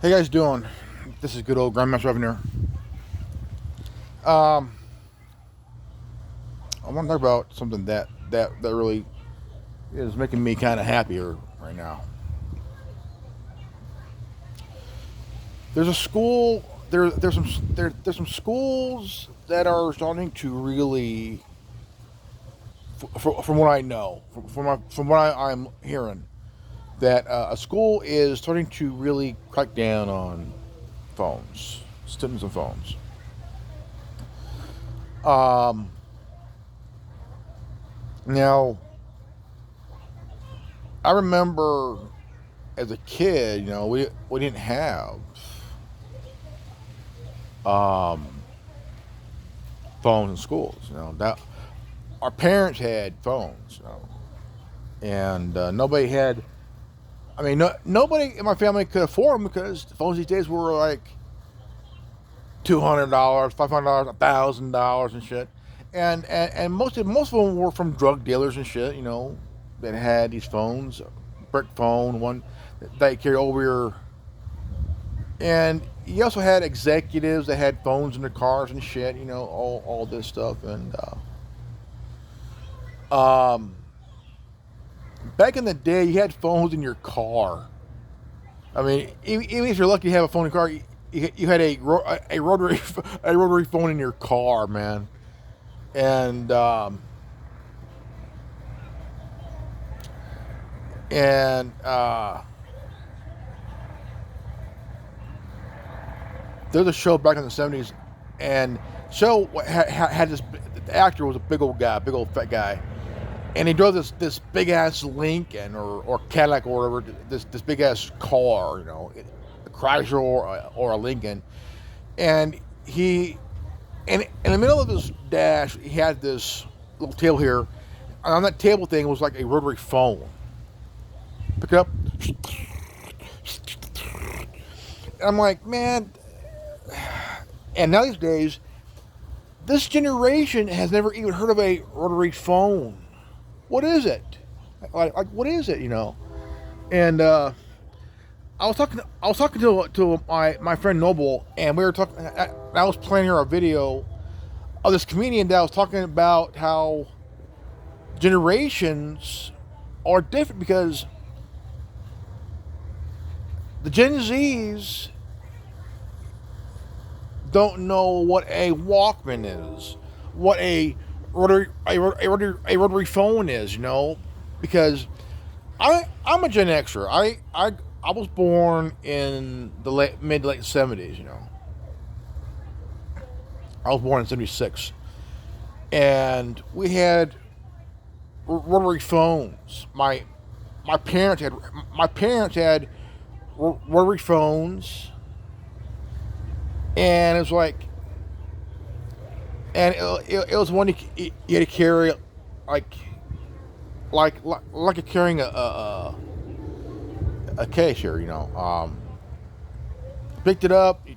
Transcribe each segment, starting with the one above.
Hey guys, doing? This is good old Grandmaster Revenue. Um, I want to talk about something that really is making me kind of happier right now. There's a school. There's some schools that are starting to really, from what I know, from what I'm hearing, that a school is starting to really crack down on phones, students and phones. Um, Now I remember as a kid, we didn't have um, phones in schools. That our parents had phones, and nobody had. I mean, nobody in my family could afford them because the phones these days were like $200, $500, $1,000, and shit. And most of them were from drug dealers and shit. That had these phones, brick phone, one that you carry over your. And you also had executives that had phones in their cars and shit, all this stuff. And um, back in the day, you had phones in your car. I mean, even if you're lucky to have a phone in your car, you had a rotary a rotary phone in your car, man. And and there's a show back in the '70s, and show had this. The actor was a big old guy, big old fat guy, and he drove this big ass Lincoln or Cadillac or whatever, this big ass car, a Chrysler or a Lincoln, and he and in the middle of this dash he had this little table here, and on that table thing was like a rotary phone. Pick it up, and I'm like, man. And now these days, this generation has never even heard of a rotary phone. What is it? Like what is it? And I was talking to my friend Noble, and we were talking. I was playing her a video of this comedian that was talking about how generations are different because the Gen Zs don't know what a Walkman is, what a rotary phone is, because I'm a Gen Xer. I was born in the mid late '70s. I was born in '76, and we had rotary phones. My parents had rotary phones, and it was like, and it was one you had to carry, like like a carrying a case here. Picked it up, and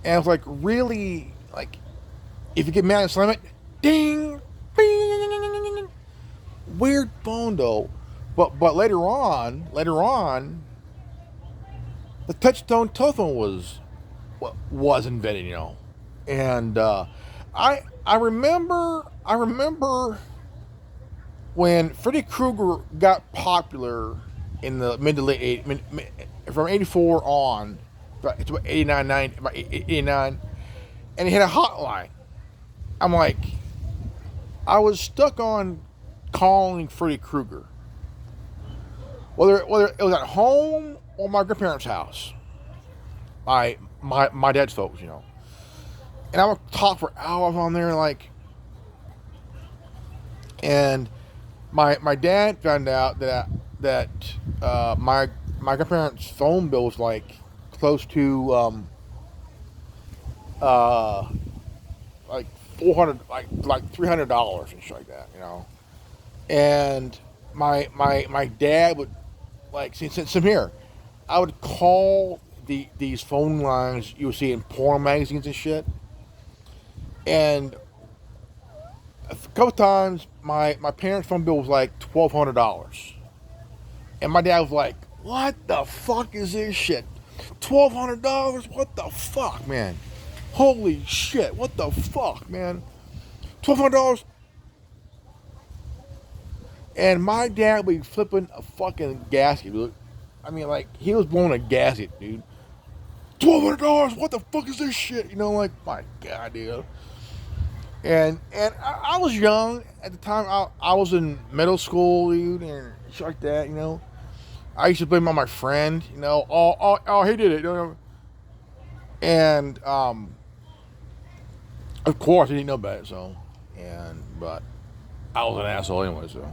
it was like really like if you get mad and slam it, ding, bing, weird phone though. But later on, the touchtone telephone was invented, and I remember when Freddy Krueger got popular in the mid to late from '84 on, it's about '89, and he had a hotline. I'm like, I was stuck on calling Freddy Krueger, whether it was at home or my grandparents' house, my dad's folks, and I would talk for hours on there, like, and my dad found out that my grandparents' phone bill was like close to uh like 400, like $300 and shit like that, and my dad would, like, since I'm here, I would call these phone lines you would see in porn magazines and shit. And a couple times, my parents' phone bill was like $1,200, And my dad was like, "What the fuck is this shit? $1,200? What the fuck, man? Holy shit! What the fuck, man? $1,200?" And my dad would be flipping a fucking gasket, dude. I mean, like, he was blowing a gasket, dude. $1,200? What the fuck is this shit? You know, like, my God, dude. And I was young at the time. I was in middle school, dude, and shit like that, you know. I used to blame on my friend, you know. Oh, he did it, you know. And, of course, he didn't know about it, so. But I was an asshole anyway, so.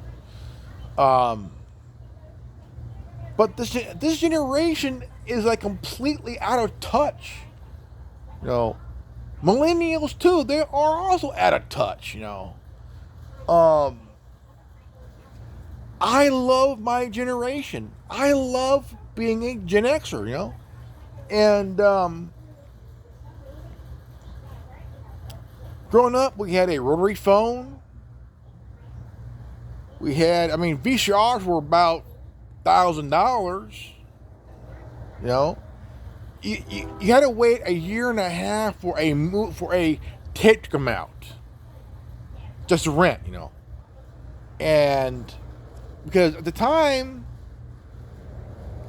But this generation is like completely out of touch. You know, millennials too. They are also out of touch. You know, I love my generation. I love being a Gen Xer. You know, and growing up, we had a rotary phone. We had, I mean, VCRs were about $1,000. You know, you had to wait a year and a half for a tape to come out, just to rent. You know, and because at the time,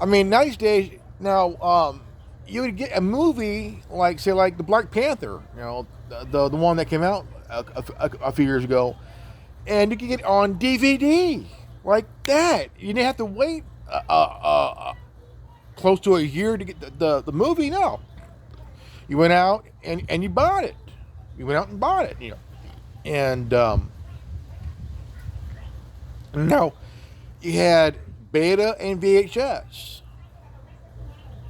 I mean, nowadays now, you would get a movie like, say, like the Black Panther. You know, the one that came out a few years ago, and you could get it on DVD like that. You didn't have to wait close to a year to get the movie. No, you went out and you bought it. You went out and bought it. You know, and now you had Beta and VHS.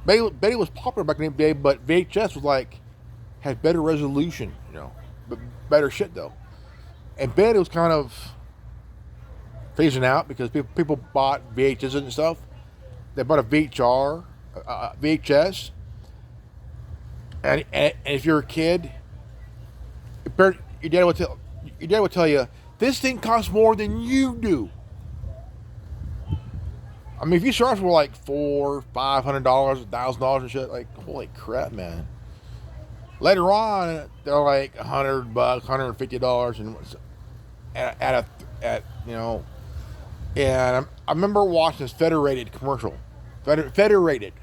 Beta was popular back in the day, but VHS was like had better resolution. You know, but better shit though. And Beta was kind of phasing out because people bought VHS and stuff. They bought a VHS, and if you're a kid, your dad would tell you this thing costs more than you do. I mean, VCRs were like $400, $500, $1,000 and shit. Like, holy crap, man! Later on, they're like $100, $150, and at you know. And I remember watching this Federated commercial, Federated,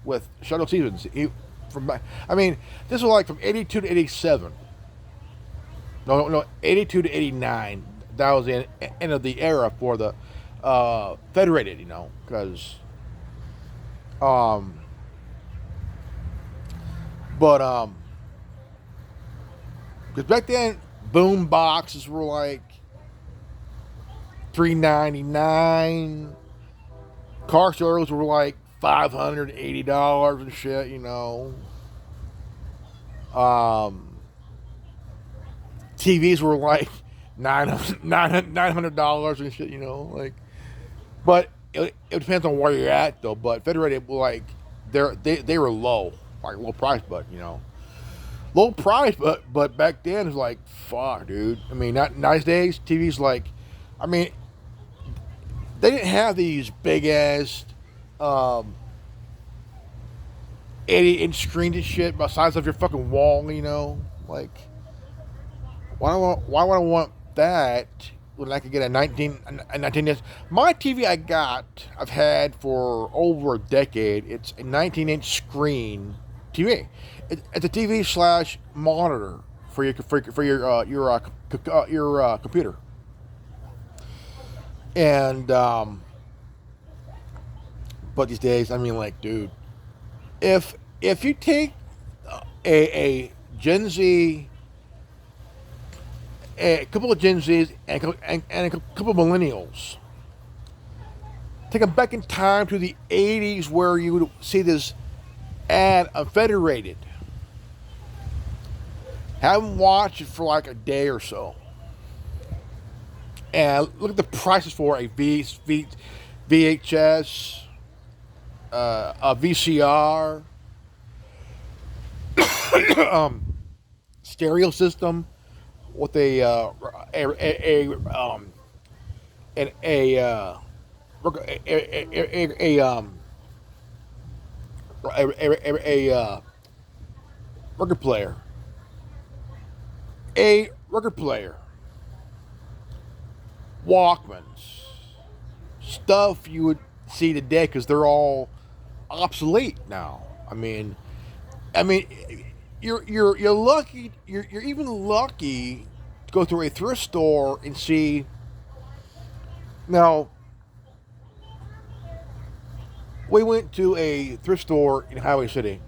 with Shuttle Stevens. I mean, this was like from '82 to '87. No, '82 to '89. That was the end of the era for the Federated, you know, because because back then boom boxes were like $3.99. Car stereos were like $580 and shit, you know. TVs were like $900 and shit, you know. Like, but it depends on where you're at though. But Federated were like they were low, like low price, but you know, low price, but back then it was like fuck, dude. I mean, not nowadays TVs like, I mean, they didn't have these big ass 80-inch screens and shit about the size of your fucking wall, you know? Like, why would I want that when I could get a 19 inch? My TV I've had for over a decade. It's a 19-inch screen TV. It's a TV slash monitor for your computer. And but these days, I mean, like, dude, if you take a Gen Z, a couple of Gen Zs and a couple of millennials, take them back in time to the '80s where you would see this ad of Federated. Have them watch it for like a day or so. And look at the prices for a VHS, a VCR, stereo system with a a record player, a record player, Walkmans, stuff you would see today because they're all obsolete now. I mean, you're lucky. You're even lucky to go through a thrift store and see. Now, we went to a thrift store in Highway City,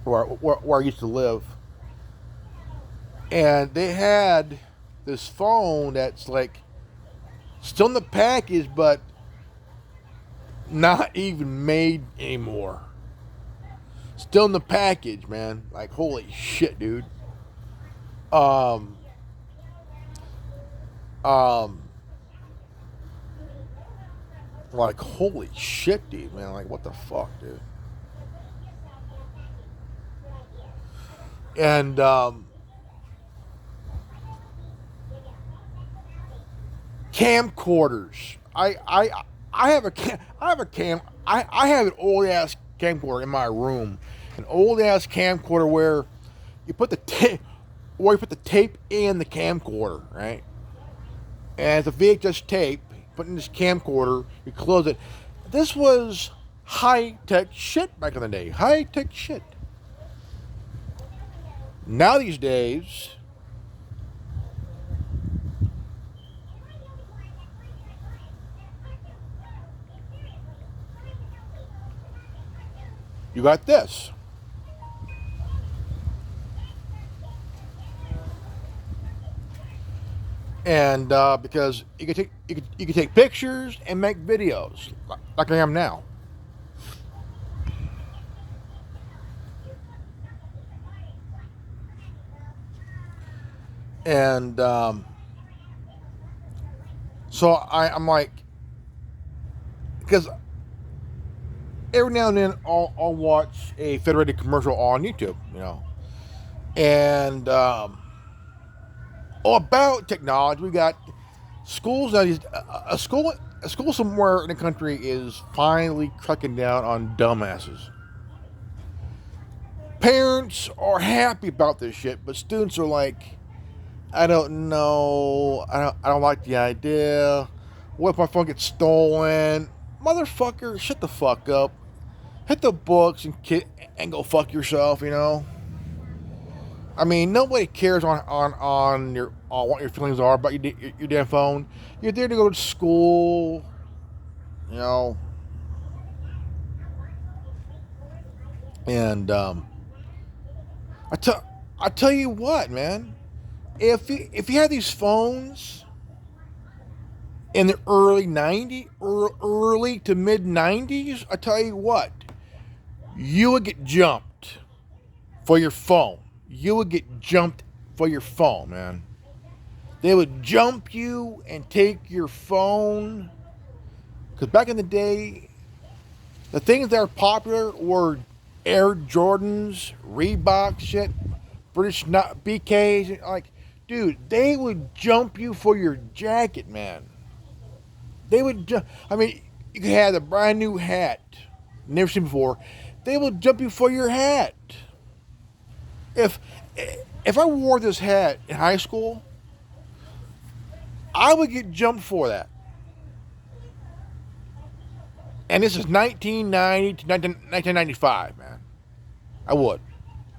where I used to live, and they had this phone that's like still in the package, but not even made anymore. Still in the package, man. Like, holy shit, dude. Um, um, like, holy shit, dude, man. Like, what the fuck, dude? And, camcorders. I have a I have a I have an old ass camcorder in my room. An old ass camcorder where you put the tape in the camcorder, right? And it's a VHS tape, put in this camcorder, you close it. This was high tech shit back in the day. High tech shit. Now these days, you got this. And because you can take pictures and make videos like I am now. And so I'm like, because every now and then I'll watch a Federated commercial on YouTube, you know, and about technology. We got schools now. A school somewhere in the country is finally cracking down on dumbasses. Parents are happy about this shit, but students are like, I don't know. I don't like the idea. What if my phone gets stolen? Motherfucker, shut the fuck up. Hit the books and go fuck yourself, you know? I mean, nobody cares on your on what your feelings are about your damn phone. You're there to go to school, you know. And I tell you what, man. If you had these phones in the early '90s, early to mid '90s, I tell you what, you would get jumped for your phone. You would get jumped for your phone, man. They would jump you and take your phone. Because back in the day, the things that were popular were Air Jordans, Reebok shit, British not BKs. Like, dude, they would jump you for your jacket, man. They would jump. I mean, you could have a brand new hat, never seen before. They would jump you for your hat. If if I wore this hat in high school, I would get jumped for that. And this is 1990 to 1995, man. I would.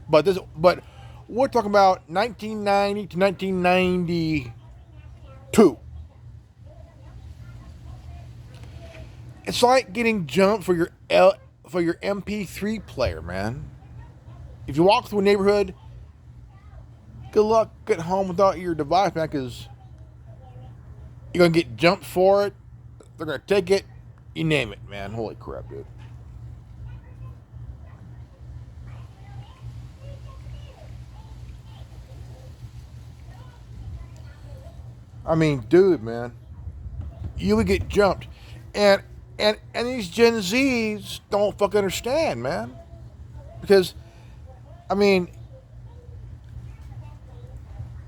But we're talking about 1990 to 1992. It's like getting jumped for your MP3 player, man. If you walk through a neighborhood, good luck getting home without your device, man, because you're going to get jumped for it. They're going to take it. You name it, man. Holy crap, dude. I mean, dude, man. You would get jumped. And these Gen Zs don't fucking understand, man. Because, I mean,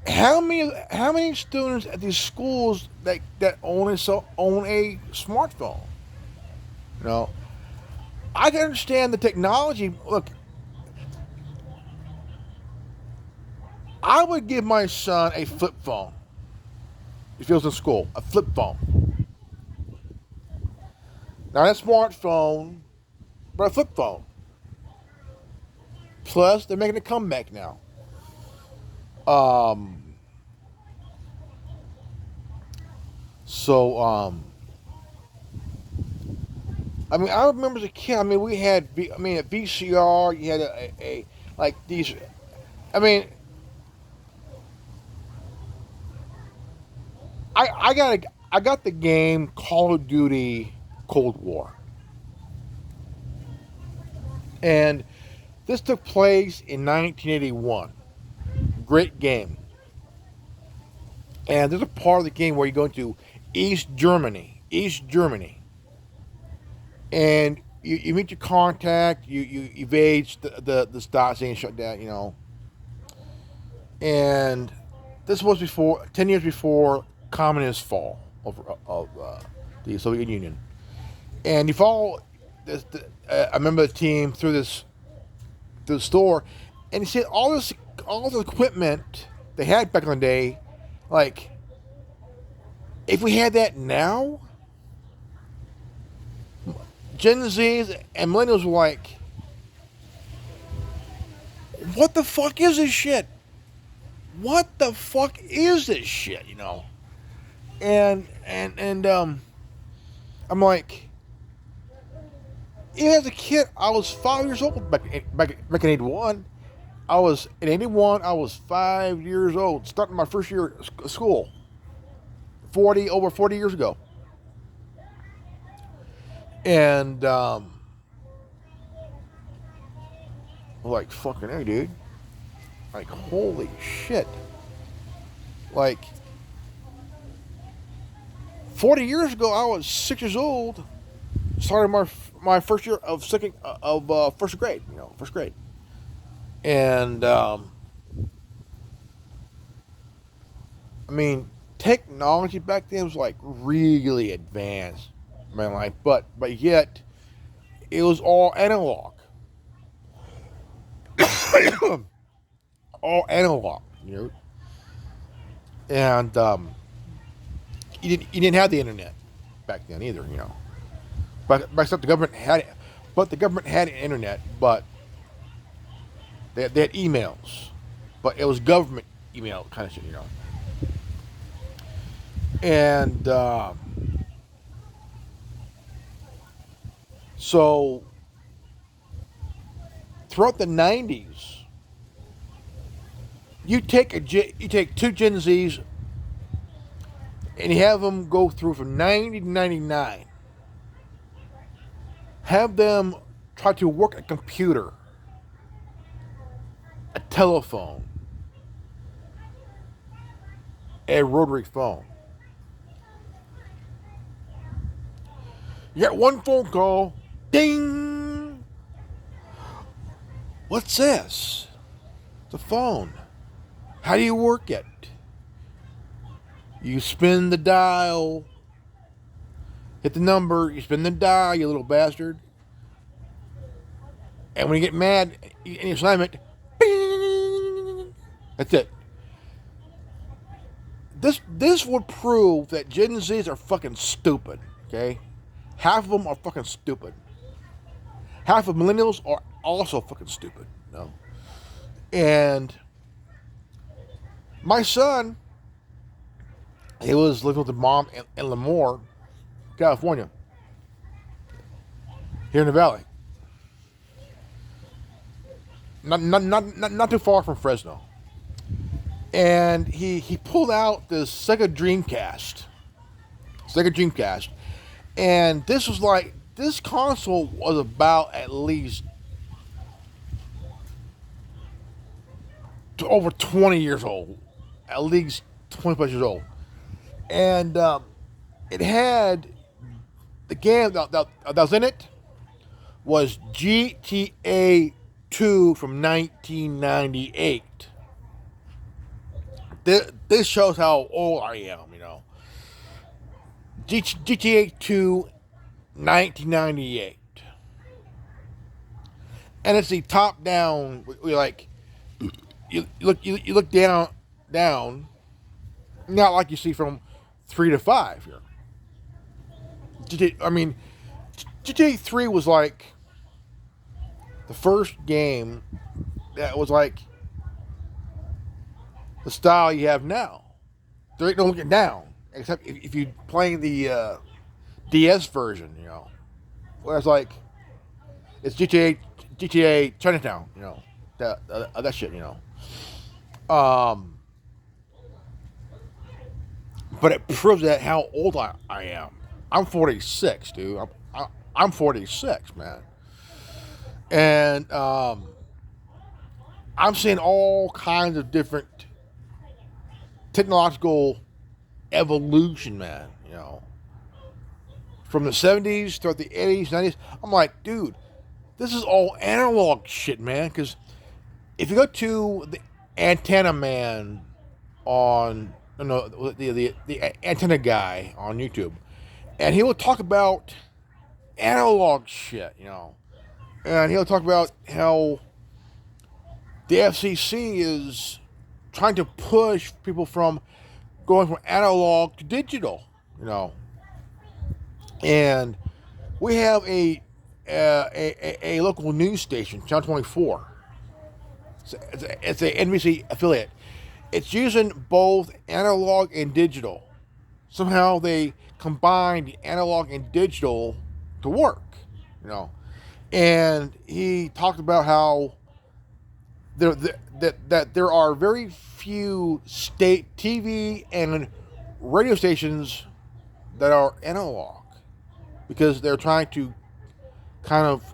How many students at these schools that own a smartphone? You know, I can understand the technology. Look, I would give my son a flip phone if he was in school. A flip phone, not a smartphone, but a flip phone. Plus, they're making a comeback now. Um, so I mean, I remember as a kid. I mean, we had, a VCR. You had a like these. I mean, I got the game Call of Duty Cold War, and this took place in 1981. Great game. And there's a part of the game where you go into East Germany, and you meet your contact, you evade the Stasi and shut down, and this was 10 years before communist fall of the Soviet Union, and you follow I remember the team through the store, and you see all the equipment they had back in the day, like if we had that now, Gen Zs and millennials were like, what the fuck is this shit? What the fuck is this shit? And I'm like, even as a kid, I was 5 years old back in '81. In '81. I was 5 years old, starting my first year of school. Over 40 years ago, and like fucking hey, dude, like holy shit, like 40 years ago, I was 6 years old, starting my first year of first grade, and I mean, technology back then was like really advanced, man. Like, but yet it was all analog, all analog, and you didn't have the internet back then either, But except the government had it, but the government had internet, but they had emails, but it was government email kind of shit, And so throughout the '90s, you take two Gen Zs and you have them go through from '90 to '99. Have them try to work a computer, a telephone, a rotary phone. You get one phone call, ding! What's this? It's a phone. How do you work it? You spin the dial, hit the number, you spin the dial, you little bastard. And when you get mad and you slam it, bing! That's it. This would prove that Gen Zs are fucking stupid, okay? Half of them are fucking stupid. Half of millennials are also fucking stupid, And my son, he was living with his mom in Lemoore, California, here in the valley. Not too far from Fresno. And he pulled out this Sega Dreamcast. And this console was about at least over 20 years old. At least 20 plus years old. And it had the game that was in it was GTA 2 from 1998. this shows how old I am. GTA 2, 1998, and it's the top down. We like you look down, not like you see from 3 to 5 here. GTA 3 was like the first game that was like the style you have now. There ain't no looking down, except if you playing the DS version, where it's like it's GTA Chinatown, that shit, But it proves that how old I am. I'm 46, dude. I'm 46, man, and I'm seeing all kinds of different technological evolution, man. From the 70s throughout the 80s, 90s. I'm like, dude, this is all analog shit, man. Because if you go to the Antenna Man on, the Antenna Guy on YouTube, and he will talk about analog shit, and he'll talk about how the FCC is trying to push people from going from analog to digital, and we have a local news station, Channel 24. It's a NBC affiliate. It's using both analog and digital. Somehow they combine the analog and digital to work, And he talked about how that there are very few state TV and radio stations that are analog because they're trying to kind of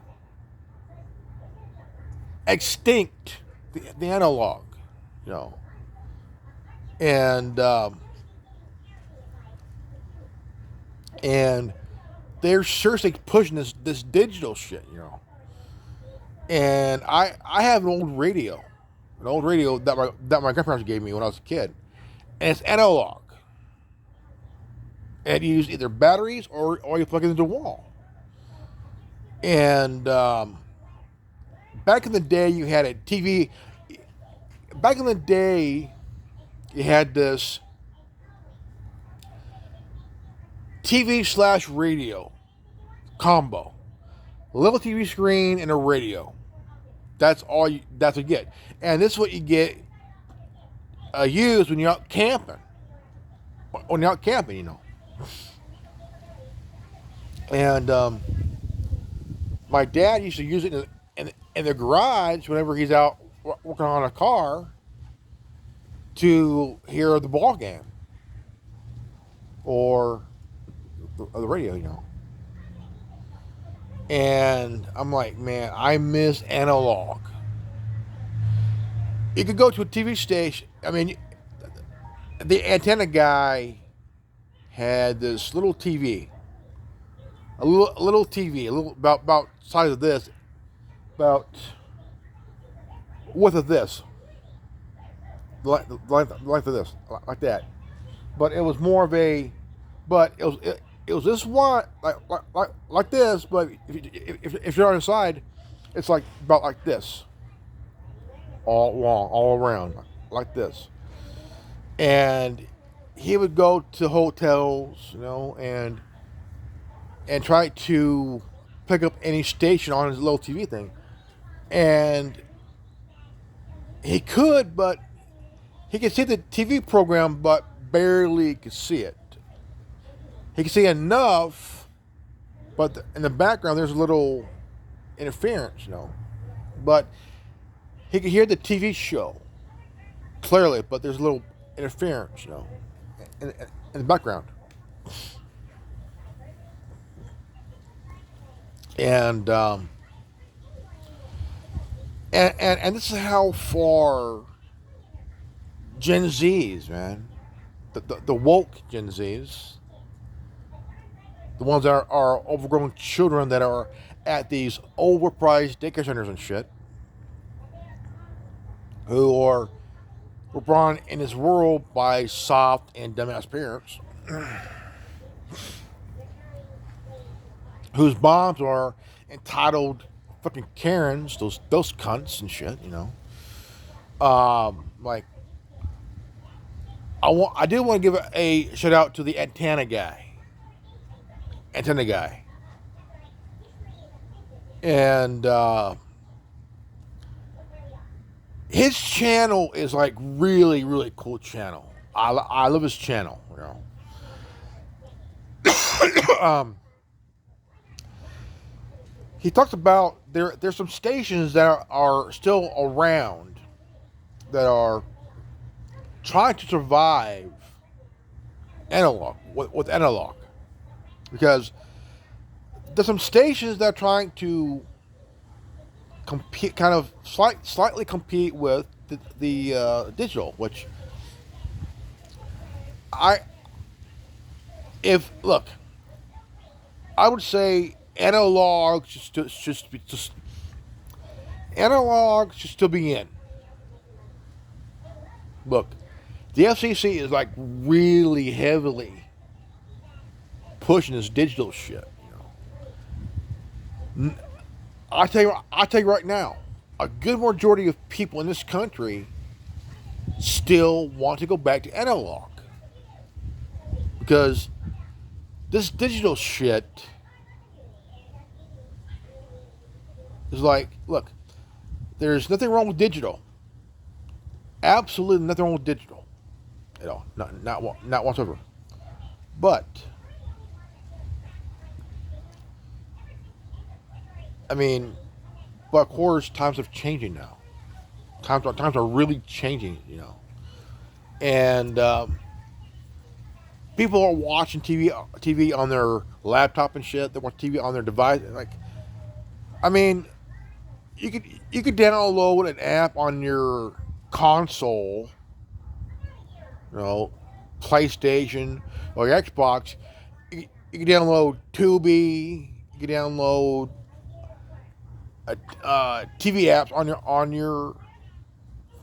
extinct the analog, and they're seriously pushing this digital shit, And I have an old radio that my grandparents gave me when I was a kid, and it's analog. And you use either batteries or you plug it into the wall. And back in the day, you had a TV. Back in the day, you had this TV/radio combo, a little TV screen and a radio. That's all. That's what you get, and this is what you get used when you're out camping. When you're out camping, And my dad used to use it in the garage whenever he's out working on a car to hear the ball game or the radio, And I'm like, man, I miss analog. You could go to a TV station. I mean, the Antenna Guy had this little TV, a little TV, about size of this, about width of this, the length of this, like that. But it was more of a, but it was this one like this. But if you're on the side, it's like about like this, all along, all around, like this. And he would go to hotels, and try to pick up any station on his little TV thing. And he could, but he could see the TV program, but barely could see it. He could see enough, but in the background there's a little interference, But he could hear the TV show clearly, but there's a little interference, in the background. And this is how far Gen Zs, man, the woke Gen Zs, the ones that are overgrown children that are at these overpriced daycare centers and shit, who are were brought in this world by soft and dumbass parents whose moms are entitled fucking Karens, those cunts and shit, you know. Like I did want to give a shout out to the antenna guy, and his channel is like really really cool channel. I love his channel, you know. He talks about there's some stations that are still around that are trying to survive analog with analog, because there's some stations that are trying to compete, kind of slightly compete with the digital, which I if look, I would say analog analog should still be in. Look, the FCC is like really heavily pushing this digital shit. You know, I tell you right now, a good majority of people in this country still want to go back to analog, because this digital shit is like, look, there's nothing wrong with digital. Absolutely nothing wrong with digital at all. Not whatsoever. But I mean, but of course, times are changing now. Times are really changing, you know, and people are watching TV on their laptop and shit. They watch TV on their device. Like, I mean, you could download an app on your console, you know, PlayStation or your Xbox. You can download Tubi. You can download TV apps on your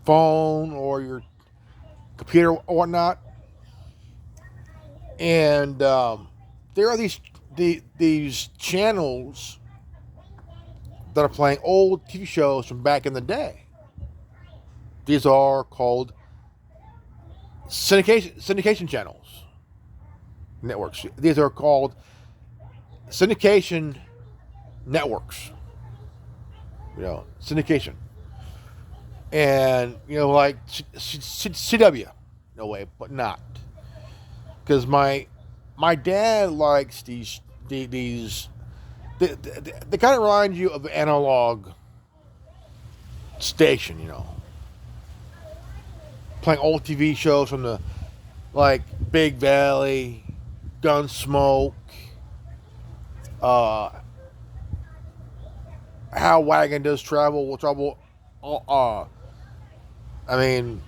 phone or your computer or whatnot. And there are these channels that are playing old TV shows from back in the day. These are called syndication channels, networks. These are called syndication networks. You know, syndication, and you know, like CW, no way, but not, because my dad likes these they kind of remind you of an analog station, you know, playing old TV shows from the, like, Big Valley, Gunsmoke, How Wagon Does Travel, I mean,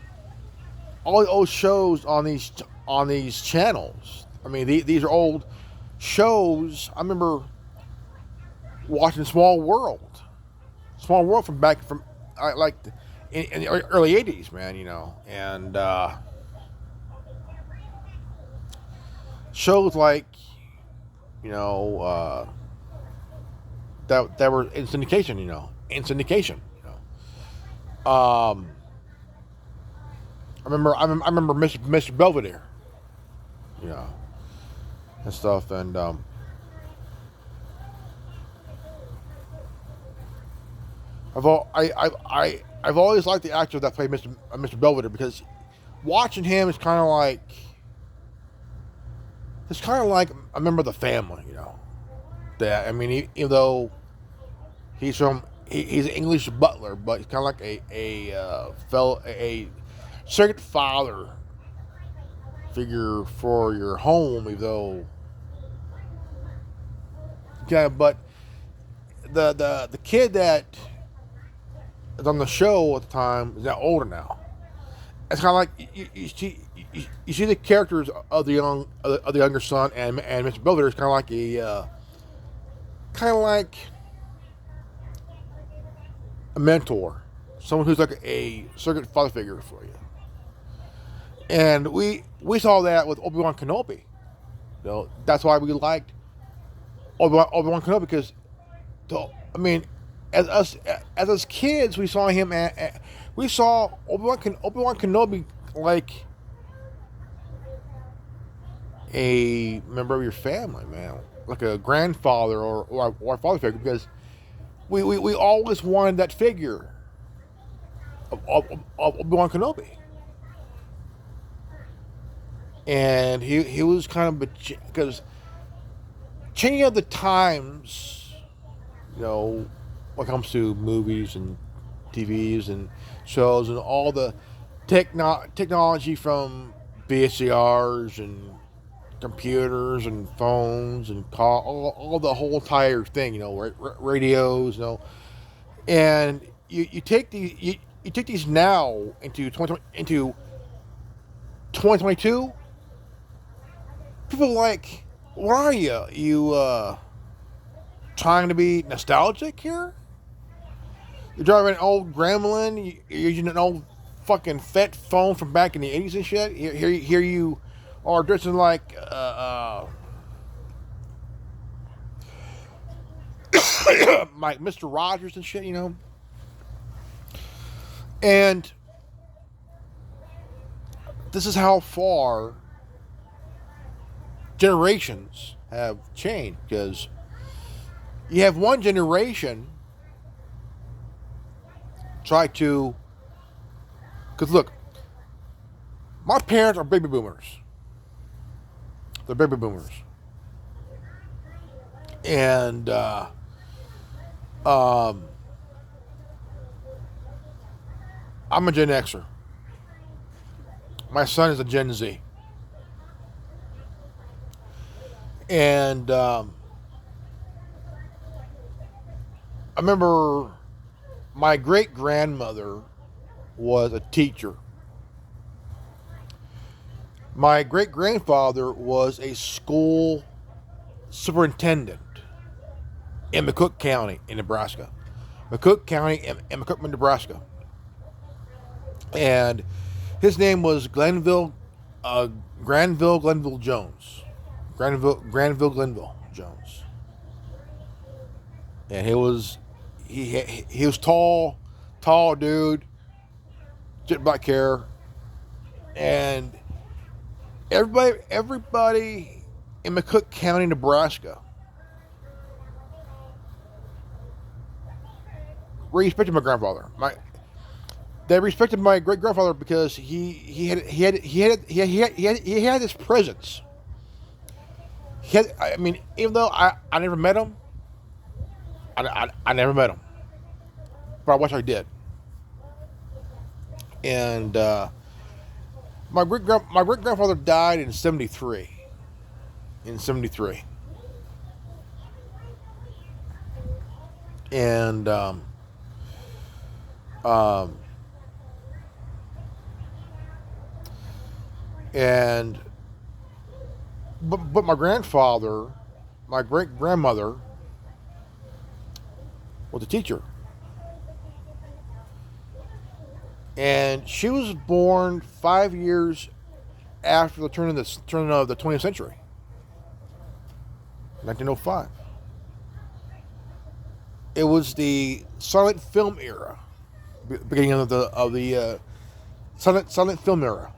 all the old shows on these channels. I mean, these are old shows. I remember watching Small World from back from like in the early '80s, man. You know, and shows like, you know, that were in syndication. You know, I remember Mr. Belvedere, you know, and stuff, and I've always liked the actor that played Mr. Belvedere, because watching him is kind of like a member of the family, you know. That, I mean, even though he's an English butler, but he's kind of like a surrogate father figure for your home, even though, yeah. But the kid that is on the show at the time is now older now. It's kind of like you see the characters of the younger son, and Mr. Belvedere is kind of like a mentor, someone who's like a surrogate father figure for you. And we saw that with Obi-Wan Kenobi. That's why we liked Obi-Wan Kenobi because, I mean, as kids, we saw him. We saw Obi-Wan Kenobi like a member of your family, man, like a grandfather or a father figure, because we always wanted that figure of Obi-Wan Kenobi. And he was kind of because changing of the times, when it comes to movies and TVs and shows and all the technology from VCRs and computers and phones and all the whole entire thing, radios, and you take these now into 2022. People are like, what are you? You trying to be nostalgic here? You're driving an old Gremlin. You're using an old fucking fat phone from back in the 80s and shit. Here you are dressing like like Mr. Rogers and shit, And this is how far generations have changed, because you have one generation try to, because look, my parents are baby boomers. They're baby boomers. And I'm a Gen Xer. My son is a Gen Z. And I remember my great grandmother was a teacher. My great grandfather was a school superintendent in McCook County in Nebraska. McCook County in McCook, Nebraska. And his name was Granville Jones. Granville Jones. And he was tall dude, jet black hair, and everybody in McCook County, Nebraska respected my grandfather. They respected my great grandfather because he had this presence. Even though I never met him, I never met him, but I wish I did. And my great grandfather died in '73. And but my grandfather, my great grandmother, was a teacher, and she was born 5 years after the turn of the 20th century, 1905. It was the silent film era, beginning of the silent film era.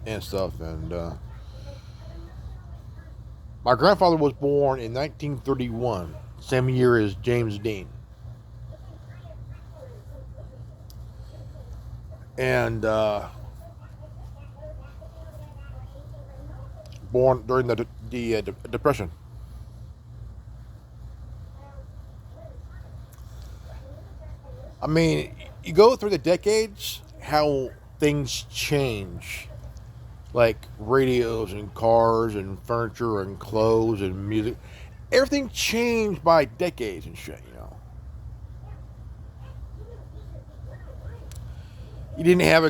And stuff, and my grandfather was born in 1931, same year as James Dean, and born during the Depression. I mean, you go through the decades, how things change. Like radios and cars and furniture and clothes and music. Everything changed by decades and shit, You didn't have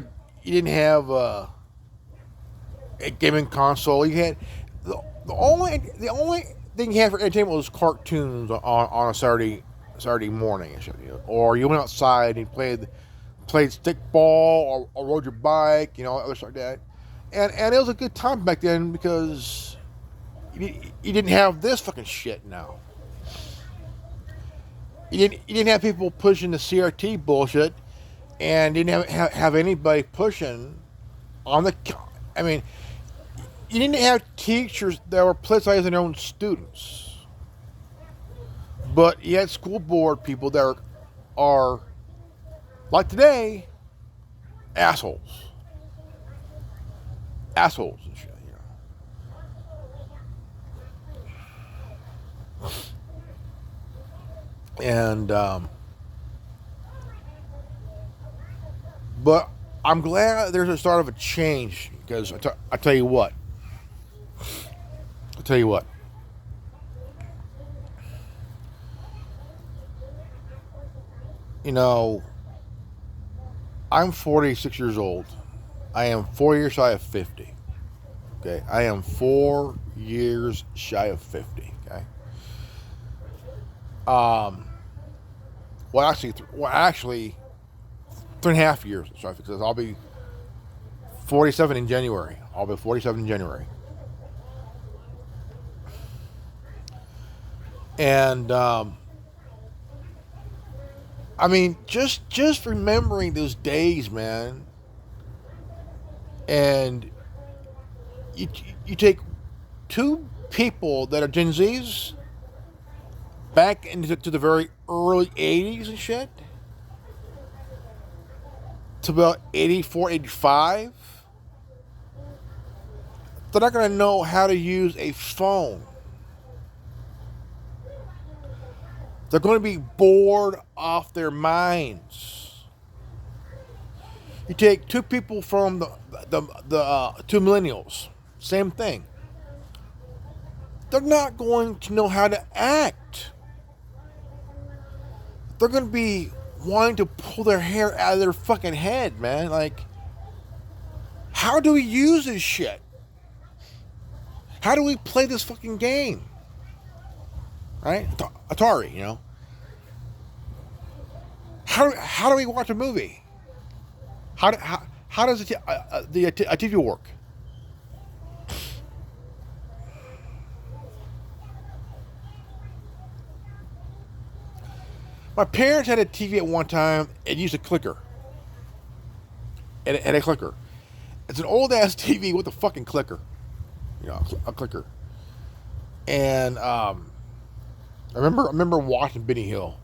a gaming console. You had the only thing you had for entertainment was cartoons on a Saturday Saturday morning and shit, or you went outside and played stickball or rode your bike, other stuff like that, and it was a good time back then because you didn't have this fucking shit now. You didn't have people pushing the CRT bullshit, and didn't have anybody pushing on the. I mean, you didn't have teachers that were politicizing their own students, but you had school board people that are like today, assholes and shit. And but I'm glad there's a start of a change because I tell you what. I'm 46 years old. I am 4 years shy of 50. Okay, I am 4 years shy of 50. Okay. Well, actually, 3.5 years. Sorry, because I'll be 47 in January. And I mean, just remembering those days, man. And you take two people that are Gen Zs back into the very early 80s and shit to about 84, 85. They're not going to know how to use a phone. They're going to be bored off their minds. You take two people from the two millennials, same thing. They're not going to know how to act. They're going to be wanting to pull their hair out of their fucking head, man. Like, how do we use this shit? How do we play this fucking game? Right? Atari, How do we watch a movie? How does a TV work? My parents had a TV at one time. It used a clicker. And a clicker. It's an old ass TV with a fucking clicker. A clicker. And I remember watching Benny Hill.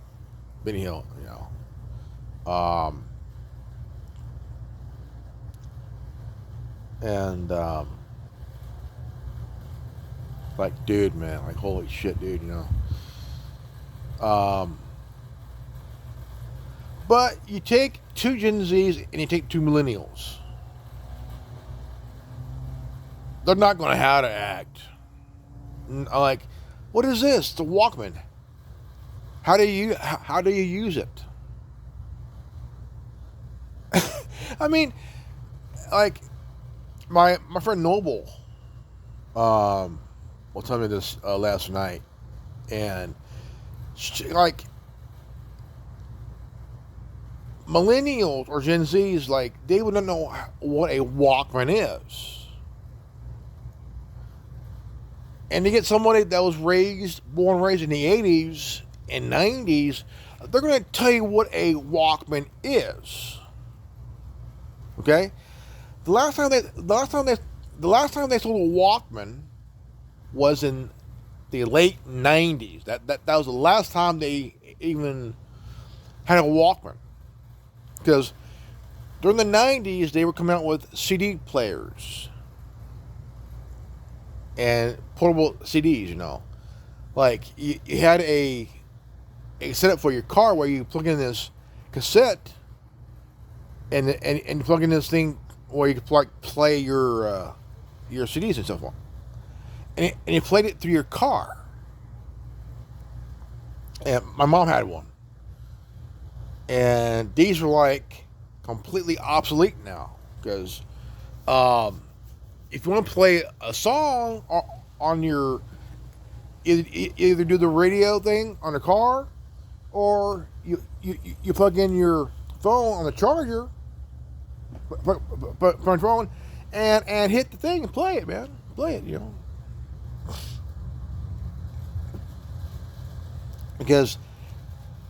Like, dude, man, like, holy shit, dude, But you take two Gen Zs and you take two millennials. They're not going to know how to act. Like, what is this? The Walkman. How do you use it? I mean, like, my friend Noble was telling me this last night, and like, millennials or Gen Zs, like, they would not know what a Walkman is. And to get somebody that was born and raised in the 80s and 90s, they're going to tell you what a Walkman is. Okay? The last time they sold a Walkman was in the late 90s. That was the last time they even had a Walkman. Because during the 90s, they were coming out with CD players and portable CDs, Like, you had a setup for your car where you plug in this cassette and you plug in this thing where you could play your CDs and stuff on. And you played it through your car. And my mom had one. And these are like completely obsolete now. Because if you want to play a song on your, either do the radio thing on the car, or you plug in your phone on the charger, but from your phone, and hit the thing and play it, man. Play it, because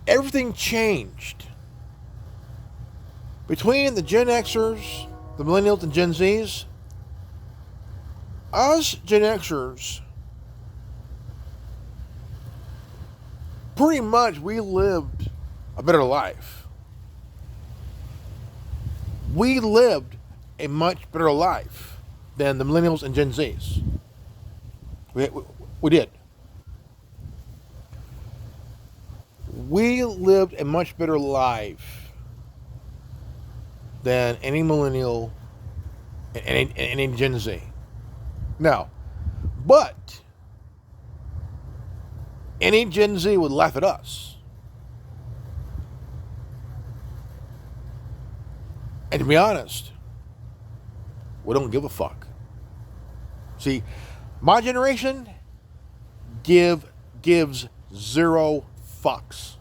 everything changed between the Gen Xers, the Millennials, and Gen Zs. Us Gen Xers, pretty much we lived a better life. We lived a much better life than the Millennials and Gen Zs. We did. We lived a much better life than any Millennial and any Gen Z. Now, but any Gen Z would laugh at us. And to be honest, we don't give a fuck. See, my generation gives zero fucks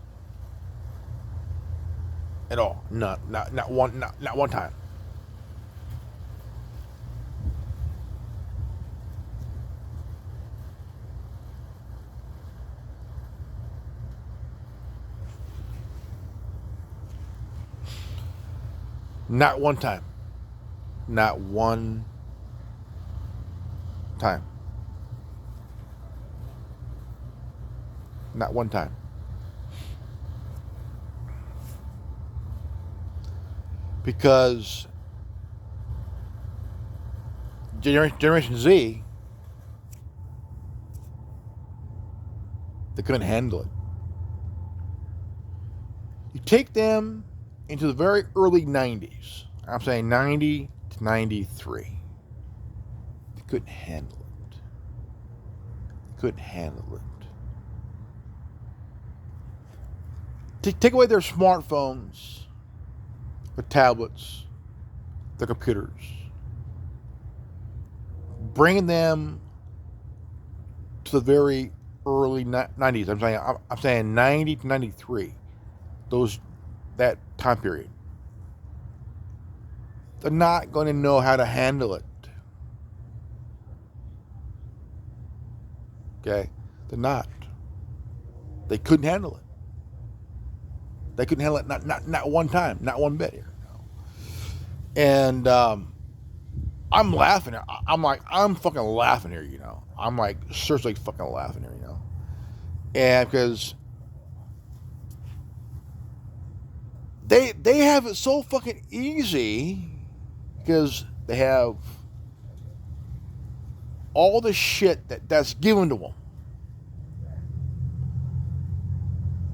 at all. Not one time. Not one time. Not one time. Not one time. Because Generation Z, they couldn't handle it. You take them into the very early 90s. I'm saying 90 to 93. They couldn't handle it. They couldn't handle it. Take away their smartphones, their tablets, their computers. Bring them to the very early 90s. I'm saying 90 to 93. That time period. They're not going to know how to handle it. Okay? They're not. They couldn't handle it. They couldn't handle it not one time, not one bit here. And I'm laughing. I'm fucking laughing here, I'm like seriously fucking laughing here, And because they have it so fucking easy because they have all the shit that's given to them.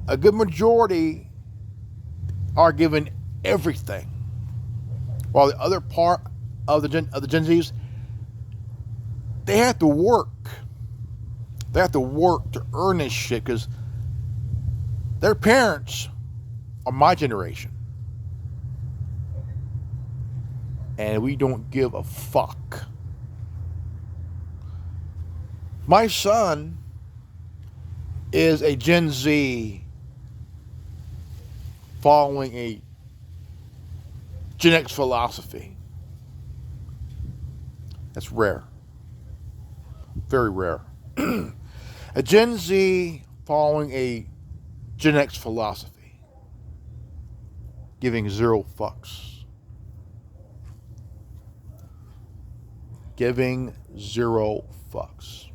A good majority are given everything, while the other part of the Gen Zs, they have to work. They have to work to earn this shit because their parents are my generation, and we don't give a fuck. My son is a Gen Z following a Gen X philosophy. That's rare. Very rare. A Gen Z following a Gen X philosophy. Giving zero fucks. Giving zero fucks.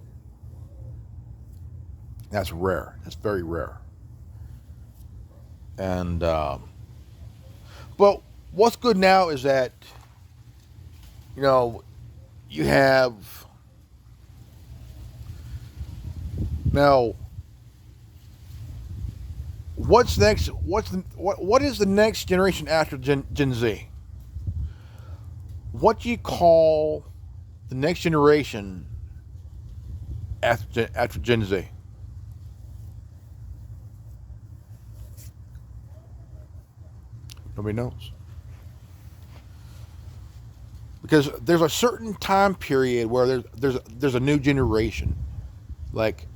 That's rare. That's very rare. And, but what's good now is that, you have, now, what's next? What is the next generation after Gen Z? What do you call the next generation after Gen Z? Nobody knows. Because there's a certain time period where there's a new generation. Like,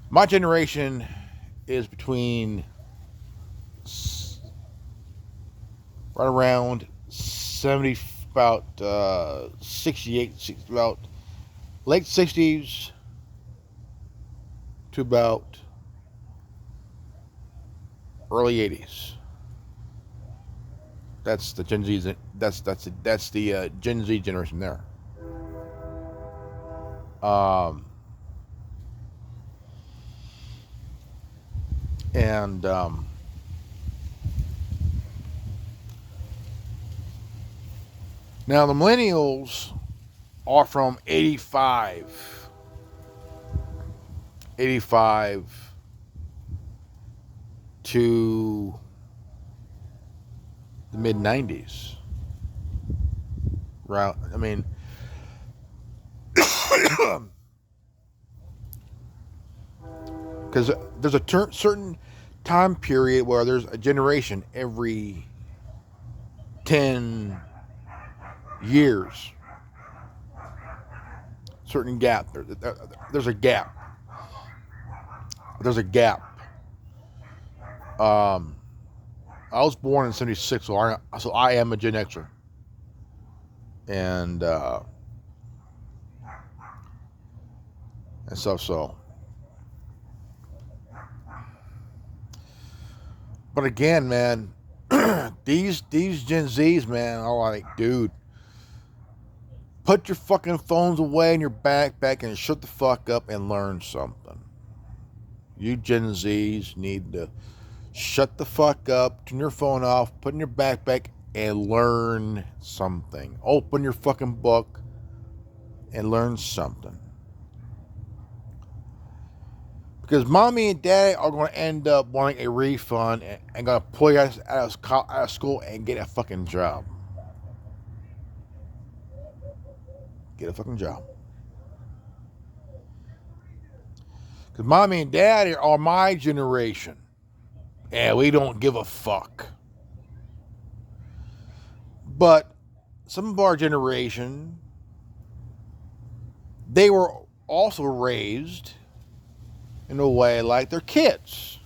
my generation is between right around 70, about 68, about late 60s to about early 80s. That's the Gen Z. That's the Gen Z generation there. And now the millennials are from 85 to the mid 90s. Right? I mean, because there's a certain time period where there's a generation every 10 years. Certain gap. There's a gap. There's a gap. I was born in '76, so I am a Gen Xer, and stuff. So, but again, man, these Gen Zs, man, are like, dude, put your fucking phones away in your backpack and shut the fuck up and learn something. You Gen Zs need to shut the fuck up, turn your phone off, put it in your backpack, and learn something. Open your fucking book and learn something. Because mommy and daddy are going to end up wanting a refund and going to pull you out of school and get a fucking job. Get a fucking job. Because mommy and daddy are my generation. And we don't give a fuck. But some of our generation, they were also raised in a way like their kids.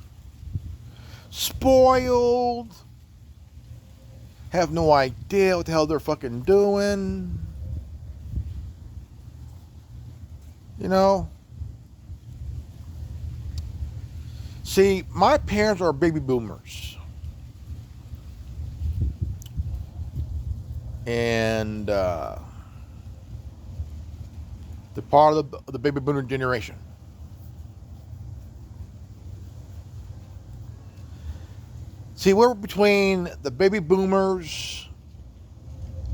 Spoiled. Have no idea what the hell they're fucking doing. You know? See, my parents are baby boomers. And they're part of the baby boomer generation. See, we're between the baby boomers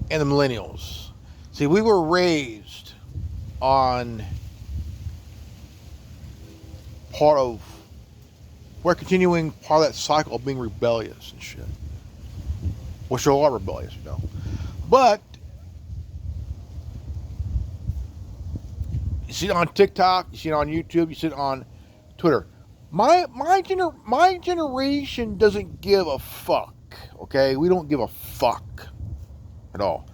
and the millennials. See, we were raised on we're continuing part of that cycle of being rebellious and shit. Which are all rebellious, you know. But you see it on TikTok, you see it on YouTube, you see it on Twitter. My generation doesn't give a fuck. Okay, we don't give a fuck at all.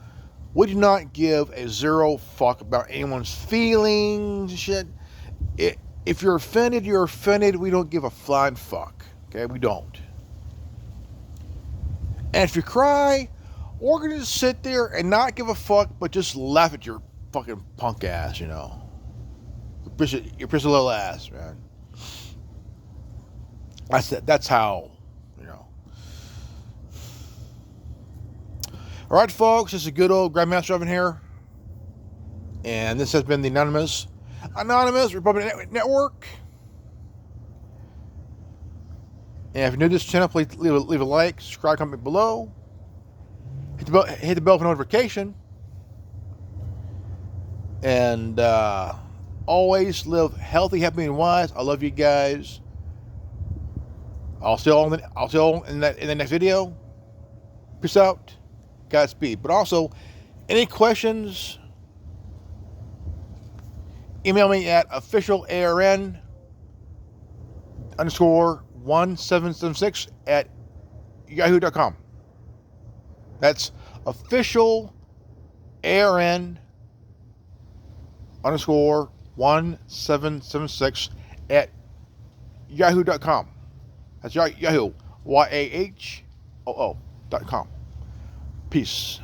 We do not give a zero fuck about anyone's feelings and shit. If you're offended, you're offended. We don't give a flying fuck. Okay, we don't. And if you cry, we're gonna just sit there and not give a fuck, but just laugh at your fucking punk ass, you know. Your piss a little ass, man. That's how, you know. All right, folks, this is a good old Grandmaster Oven here, and this has been the Anonymous Republic Network. And if you're new to this channel, please leave a like, subscribe, comment below, hit the bell for notification, and always live healthy, happy, and wise. I love you guys. I'll see you all in the next video. Peace out. Godspeed. But also, any questions, email me at officialarn_1776 at yahoo.com. That's officialarn_1776 at yahoo.com. That's Yahoo. YAHOO.com. Peace.